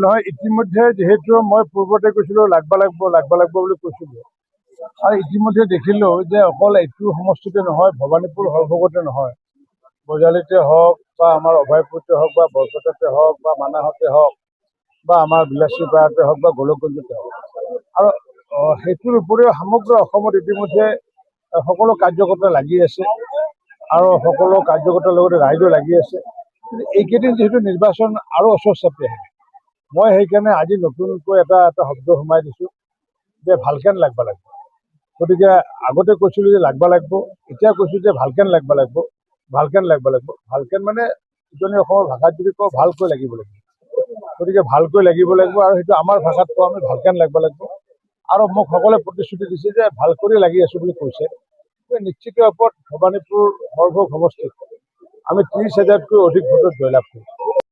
নহয়, ইতিমধ্যে যিহেতু মই পূৰ্বতে কৈছিলোঁ লাগবা লাগিব বুলি কৈছিলোঁ, আৰু ইতিমধ্যে দেখিলোঁ যে অকল এইটো সমষ্টিতে নহয়, ভৱানীপুৰ সৰভোগতে নহয়, বজালিতে হওক বা আমাৰ অভয়পুৰতে হওক বা বৰপেটাতে হওক বা মানাহতে হওক বা আমাৰ বিলাসীপাৰাতে হওক বা গোলকগঞ্জতে হওক, আৰু সেইটোৰ উপৰিও সমগ্ৰ অসমত ইতিমধ্যে সকলো কাৰ্যকৰ্তা লাগি আছে আৰু সকলো কাৰ্যকৰ্তাৰ লগতে ৰাইজো লাগি আছে। কিন্তু এইকেইদিন যিহেতু নিৰ্বাচন আৰু ওচৰ চাপি আহে, মই সেইকাৰণে আজি নতুনকৈ এটা শব্দ সোমাই দিছোঁ যে ভালকেন লাগবা লাগিব। গতিকে আগতে কৈছিলোঁ যে লাগবা লাগিব, এতিয়া কৈছোঁ যে ভালকেন লাগবা লাগিব। ভালকেন মানে উজনি অসমৰ ভাষাত যদি কওঁ ভালকৈ লাগিব লাগিব। গতিকে ভালকৈ লাগিব আৰু সেইটো আমাৰ ভাষাত কওঁ আমি ভালকেন লাগবা লাগিব। আৰু মোক সকলোৱে প্ৰতিশ্ৰুতি দিছে যে ভাল কৰি লাগি আছোঁ বুলি কৈছে। নিশ্চিত ওপৰত ভৱানীপুৰ সৰভোগ সমষ্টিত আমি 30,000তকৈ অধিক ভোটত জয়লাভ কৰিম।